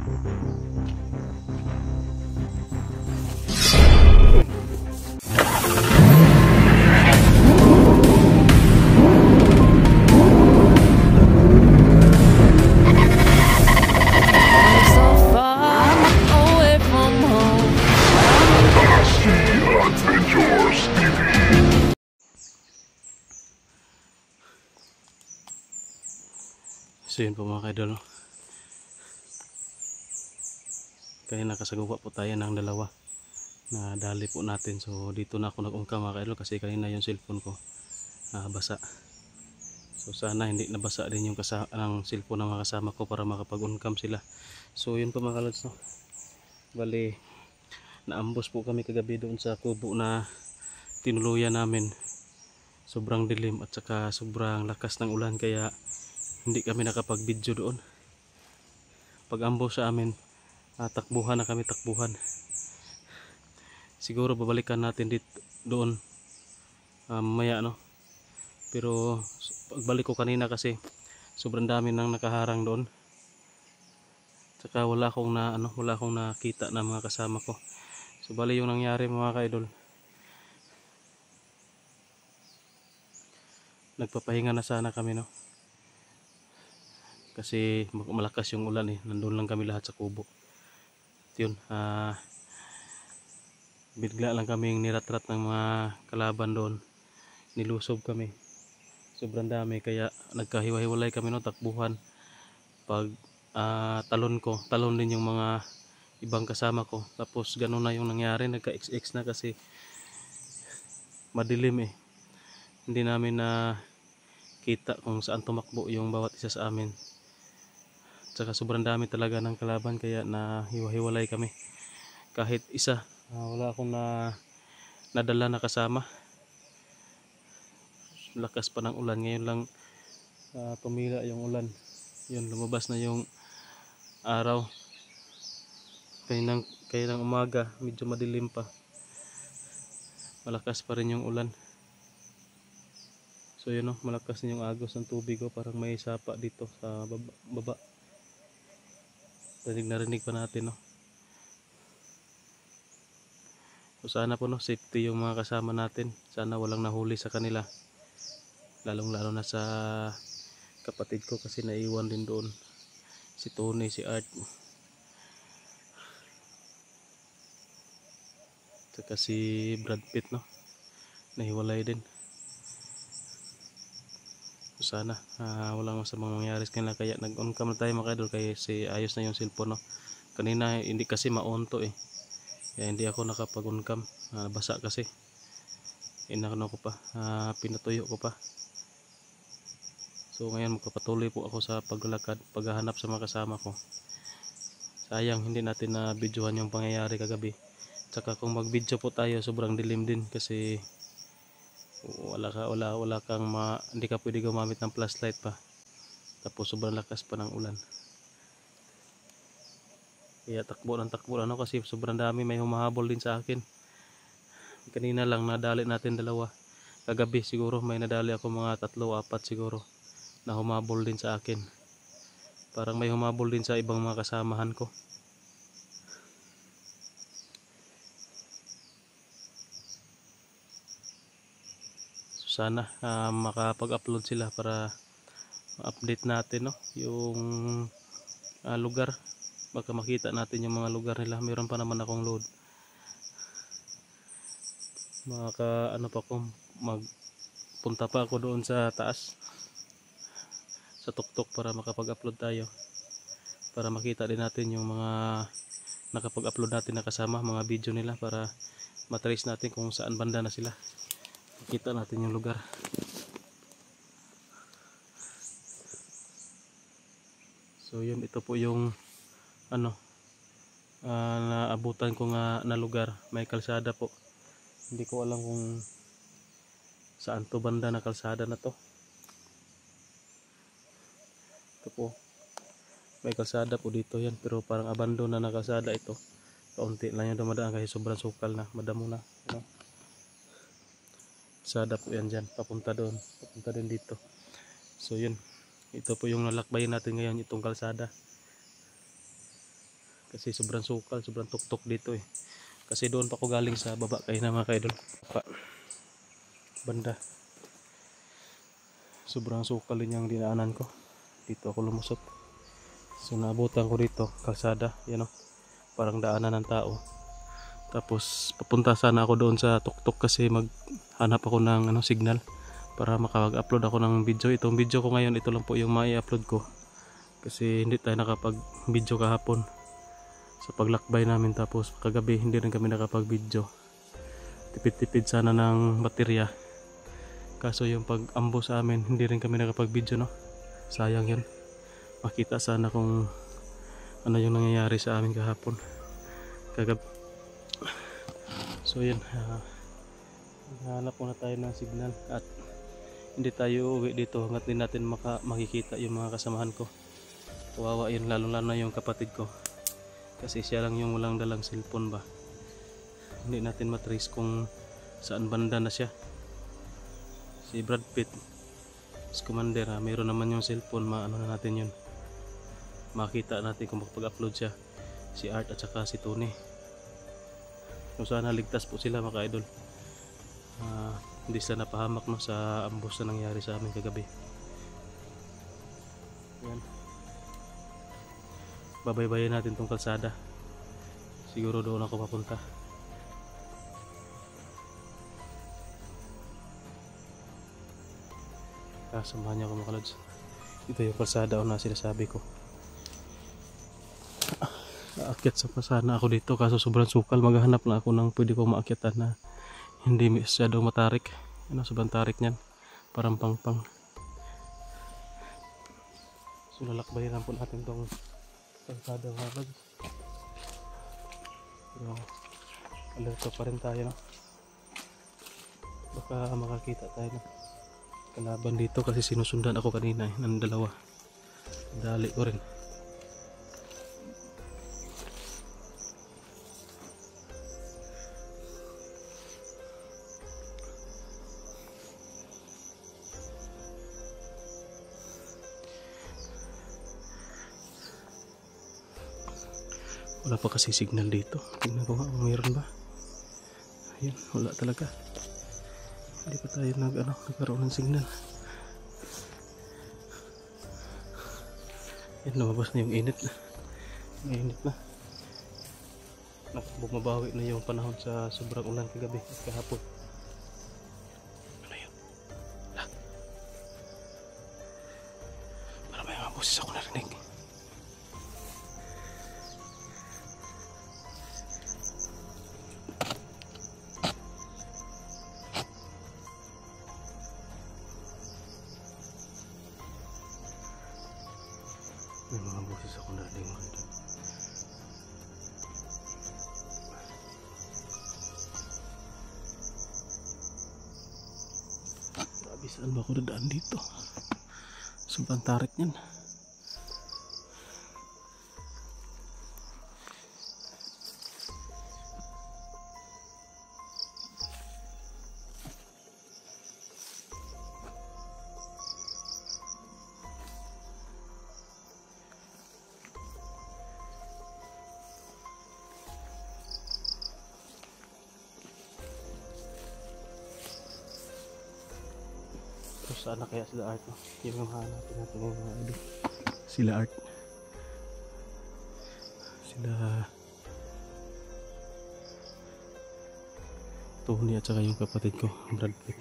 So yun po mga kaidol, kaya nakasagawa po tayo ng dalawa na dali po natin. So dito na ako nag-ungka mga kaidol, kasi kanina yung cellphone ko basa. So sana hindi nabasa din yung ang cellphone ng mga kasama ko para makapag-uncam sila. So yun po mga kalods, no? Bali, naambos po kami kagabi doon sa kubo na tinuluyan namin. Sobrang dilim at saka sobrang lakas ng ulan, kaya hindi kami nakapag-video doon. Pag ambos sa amin, takbuhan na kami, takbuhan. Siguro babalikan natin doon mamaya, no? Pero pagbalik ko kanina kasi sobrang dami nang nakaharang doon. Saka wala akong nakita na mga kasama ko. So bali yung nangyari mga kaidol, nagpapahinga na sana kami, no? Kasi malakas yung ulan nandun lang kami lahat sa kubo. Yun, bigla lang kaming niratrat ng mga kalaban doon. Nilusob kami, sobrang dami, kaya nagkahiwa-hiwalay kami, no? Takbuhan. Pag talon din yung mga ibang kasama ko. Tapos ganun na yung nangyari, nagka-XX na kasi madilim hindi namin na kita kung saan tumakbo yung bawat isa sa amin. Tsaka sobrang dami talaga ng kalaban, kaya nahiwa-hiwalay kami. Kahit isa, wala akong nadala na kasama. Lakas pa ng ulan, ngayon lang tumila yung ulan. Yun, lumabas na yung araw. Kaya ng umaga, medyo madilim pa. Malakas pa rin yung ulan. So yun, malakas din yung agos ng tubig, parang may sapa dito sa baba. Rinig pa natin, no? So sana po, no, safety yung mga kasama natin. Sana walang nahuli sa kanila. Lalong-lalo na sa kapatid ko, kasi naiwan din doon. Si Tony, si Art. Saka si Brad Pitt, no? Nahiwalay din. So sana walang masamang mangyari sa kanila, kaya nag-on cam na tayo mga idol, kasi ayos na yung cellphone, no? Kanina hindi kasi ma-on to kaya hindi ako nakapag-on cam. Basa kasi. Inano ko pa, pinatuyo ko pa. So ngayon magpapatuloy po ako sa paglalakad, paghahanap sa mga kasama ko. Sayang hindi natin na videohan yung pangyayari kagabi. Tsaka kung mag-video po tayo, sobrang dilim din, kasi hindi ka pwede gumamit ng flashlight pa. Tapos sobrang lakas pa ng ulan. Kaya takbo lang, kasi sobrang dami, may humahabol din sa akin. Kanina lang nadali natin dalawa. Kagabi siguro may nadali ako mga 3-4 siguro na humabol din sa akin. Parang may humabol din sa ibang mga kasamahan ko. So sana makapag-upload sila para update natin, no, yung lugar. Baka makita natin yung mga lugar nila. Meron pa naman akong load. Magpunta pa ako doon sa taas sa tuktok para makapag-upload tayo, para makita din natin yung mga nakapag-upload natin na kasama, mga video nila, para matrace natin kung saan banda na sila. Makita natin yung lugar. So yun, ito po yung naabutan ko nga na lugar. May kalsada po. Hindi ko alam kung saan to banda na kalsada na to. Ito po, may kalsada po dito yan, pero parang abandon na kalsada ito. Kaunti lang yung dumadaan kasi sobrang sukal na, madamo na, kalsada po yan dyan, papunta doon, papunta din dito. So yun, ito po yung nalakbayin natin ngayon, itong kalsada. kasi sobrang sukal, sobrang tuktok dito eh. Kasi doon pa ako galing sa baba kayo na mga kaidol. Banda. Sobrang sukal din yung dinaanan ko. Dito ako lumusot. So naabutan ko dito, kalsada, yan o. Parang daanan ng tao. Tapos papunta sana ako doon sa tuktok kasi maghanap ako ng signal para makapag-upload ako ng video. Itong video ko ngayon, ito lang po yung mai-upload ko. Kasi hindi tayo nakapag-video kahapon sa paglakbay namin, tapos kagabi hindi rin kami nakapag-video. Tipid-tipid sana ng baterya. Kaso yung pag-ambo sa amin, hindi rin kami nakapag-video, no? Sayang yun. Makita sana kung ano yung nangyayari sa amin kahapon. Kagabi. So yun, hanap muna tayo ng signal at hindi tayo uwi dito hanggat din natin makikita yung mga kasamahan ko. Kawawa yun, lalo na yung kapatid ko. Kasi siya lang yung walang dalang cellphone ba. Hindi natin matrace kung saan banda na siya. Si Brad Pitt, si Commander, mayroon naman yung cellphone, maano na natin yun. Makita natin kung makapag-upload siya. Si Art at saka si Tony. So sana ligtas po sila mga idol. Hindi sila napahamak no, sa ambos na nangyari sa amin kagabi. Yan. Babaybayin natin tong kalsada. Siguro doon ako papunta. Samahan niyo ako mga kalods. Ito yung kalsada o na sinasabi ko. Aakyat sa pasana ako dito kaso sobrang sukal. Maghahanap lang ako ng pwede kong maakyatan na hindi masyadong matarik. Sobrang tarik niyan. Parang pang-pang. So lalakbayin lang po natin tong kalsada mga kalods. Pero alerto pa rin tayo, no? Baka makakita tayo ng kalaban dito kasi sinusundan ako kanina ng dalawa. Dali ko rin. Wala pa kasi signal dito. Tingnan ko nga kung mayroon ba. Ayun, wala talaga. Hindi pa tayo nagkaroon ng signal. Yan, lumabas na yung init na. Mainit na. Bumabawi na yung panahon sa sobrang ulan kagabi at kahapon. Ano yun? Hala. Para may mga boses ako narinig. May mga boses ako narinig mga idol. Grabe, saan ba ako dadaan dito? Sobrang tarik niyan. Sana kaya sila Art, no? Yung hanapin natin yung mga idol. Sila Art. Sila Tony at saka yung kapatid ko, Brad Pitt.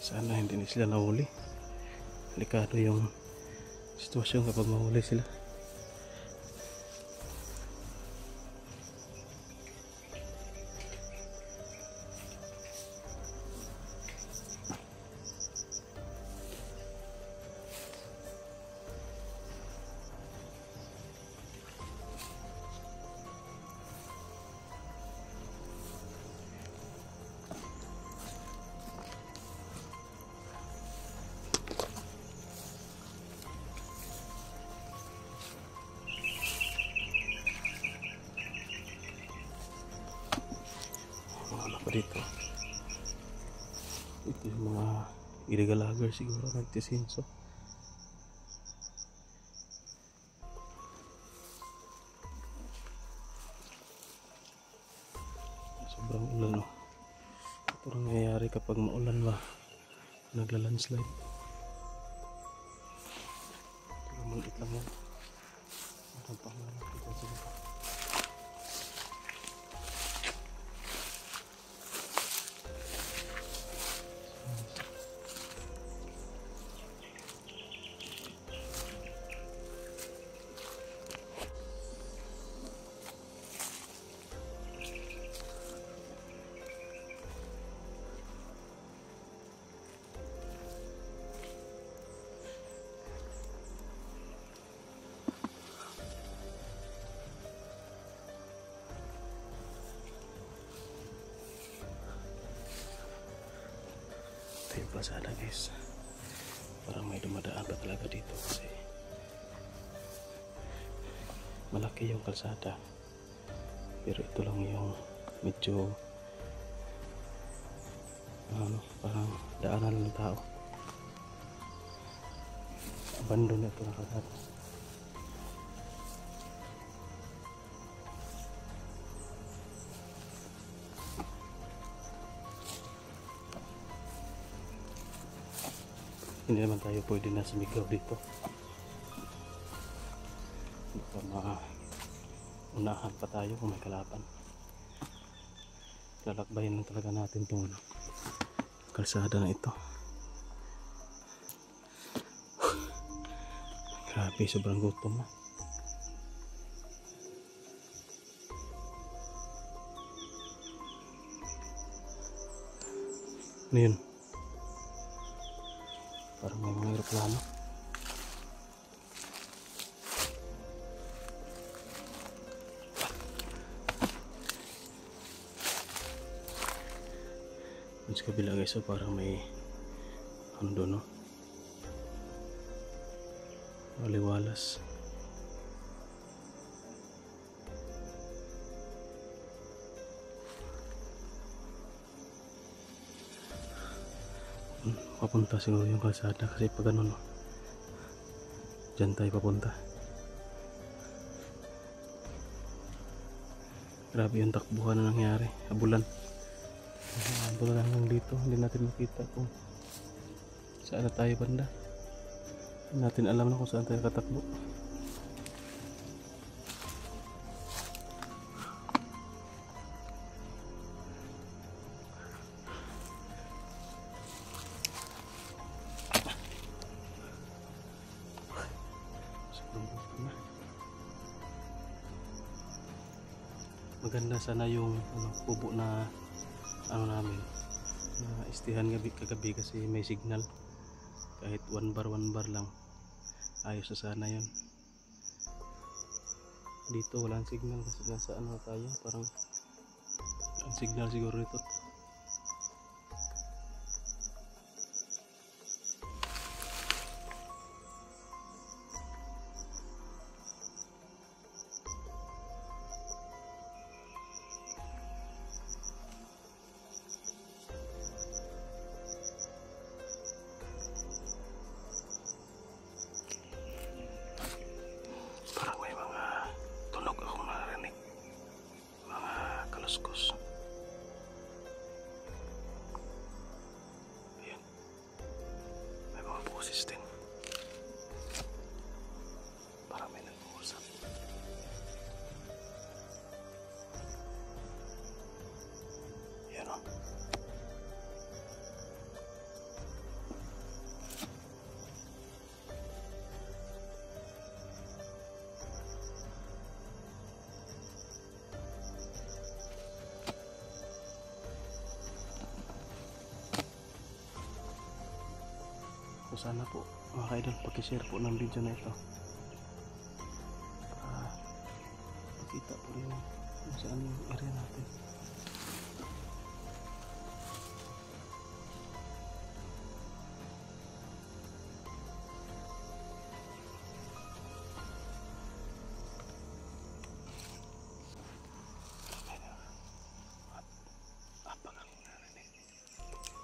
Sana hindi na sila nahuli. Delikado yung sitwasyon kapag mahuli sila. Dito ito yung mga Illegal siguro nagtisinso. Sobrang ulan oh. Ito ang nangyayari kapag maulan ba, nagla-landslide. Pero maliit lang yan. Ang pangalan kita siguro. Yung kalsada guys, parang may dumadaan pa talaga dito kasi malaki yung kalsada, pero ito lang yung medyo parang daanan ng tao. Abandon na ito na kalsada. Hindi naman tayo pwede na sumigaw dito. Baka maunahan pa tayo kung may kalaban. Lalakbayin lang talaga natin itong kalsada na ito. Grabe, sobrang gutom na. Ano yun? Parang may mga aeroplano. Sa kabila guys, so parang may ano doon, no? Maliwalas. Papunta siguro yung kalsada kasi pag ano, no, dyan tayo papunta. Grabe yung takbuhan na nangyari, abulan. Abulan hanggang dito, hindi natin makita kung saan na tayo banda. Hindi natin alam na kung saan tayo katakbo. Maganda sana yung kubo na namin na istihan kagabi kasi may signal, kahit 1 bar lang ayos na sana yun. Dito walang signal kasi nasa tayo, parang ang signal siguro ito. Parang may mga tunog akong narinig, mga kaluskos. Ayan, may mga boses din, parang may nag-uusap. Ayan o. So sana po mga kaidol, pakishare po ng video na ito. Pakita po rin kung saan yung area natin.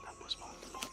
Tapos mga tulog.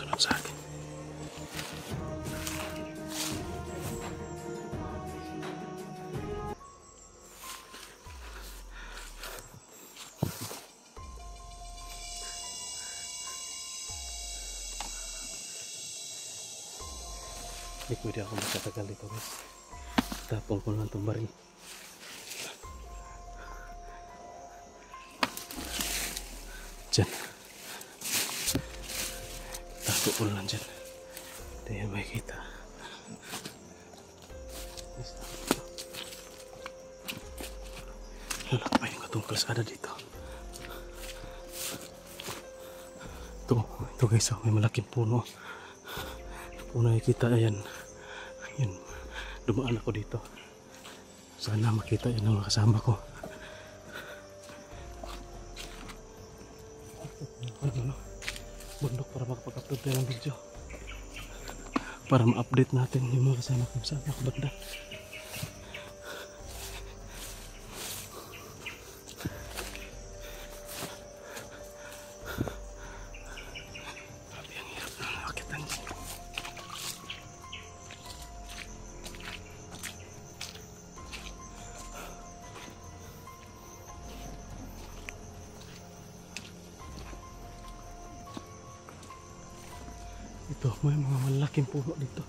sunod sa akin. Hindi pwede ako magtatagal dito guys. Tapong ko lang itong baril. Diyan. Tago ko lang dyan. Hindi yan makikita. Lalakpayin ko itong kalsada dito. Ito guys, may malaking puno. Kung nakikita, ayan. Ayan. Dumaan ako dito. Sana makita yun ng mga kasama ko. Bundok para makapag-upload tayo ng video. Para ma-update natin yung mga kasama ko sa nakabanda. Ito, may mga malaking puno dito.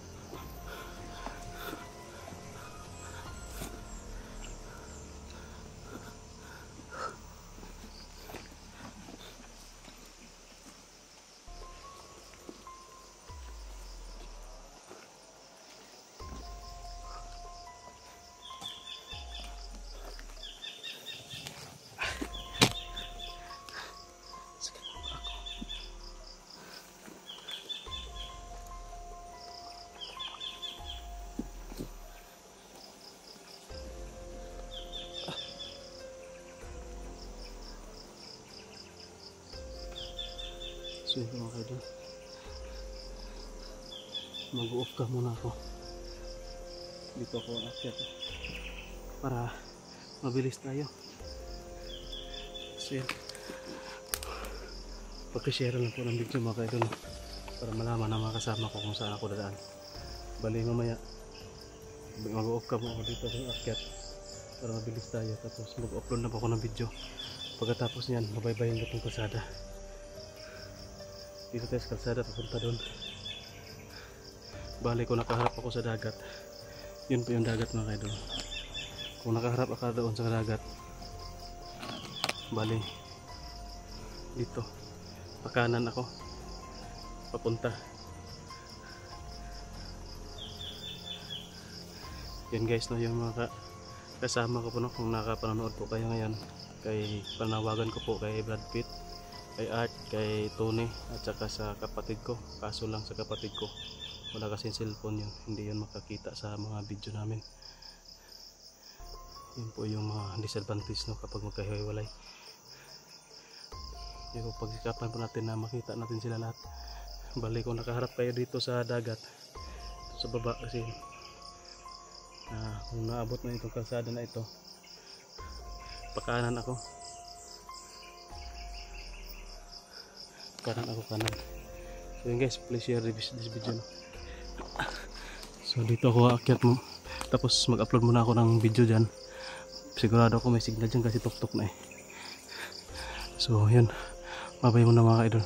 So yun mga kaidol, mag-off ka muna ako. Dito ako akyat para mabilis tayo. So yun, pag-share lang po ng video mga kaidol para malaman ng mga kasama ko kung saan ako dadaan. Bali mamaya mag-off ka muna ako dito sa akyat para mabilis tayo, tapos mag-upload na po ako ng video. Pagkatapos niyan, mabaybayin ko itong kalsada. Dito tayo sa kalsada, papunta doon. Bali kung nakaharap ako sa dagat, yun po yung dagat mga kaidol. Kung nakaharap ako doon sa dagat, bali dito, pakanan ako papunta. Yan guys, no, yung mga kasama ko po, no, kung nakapanonood po kayo ngayon, kay panawagan ko po kay Brad Pitt, kay Art, kay Tony, at saka sa kapatid ko. Kaso lang sa kapatid ko, wala kasing cellphone yun, hindi yun makakita sa mga video namin. Yun po yung mga disadvantage, no, kapag magkahiwalay. Yung pagsikapan po natin na makita natin sila lahat. Bali kung nakaharap kayo dito sa dagat, sa baba kasi kung naabot na itong kalsada na ito, pakanan ako. Kanan. So yun guys, please share this video, no? So dito ako aakyat mo, tapos mag-upload muna ako ng video dyan. Sigurado ako may signal dyan kasi tuktok na eh. So yun, babay muna mga kaidol.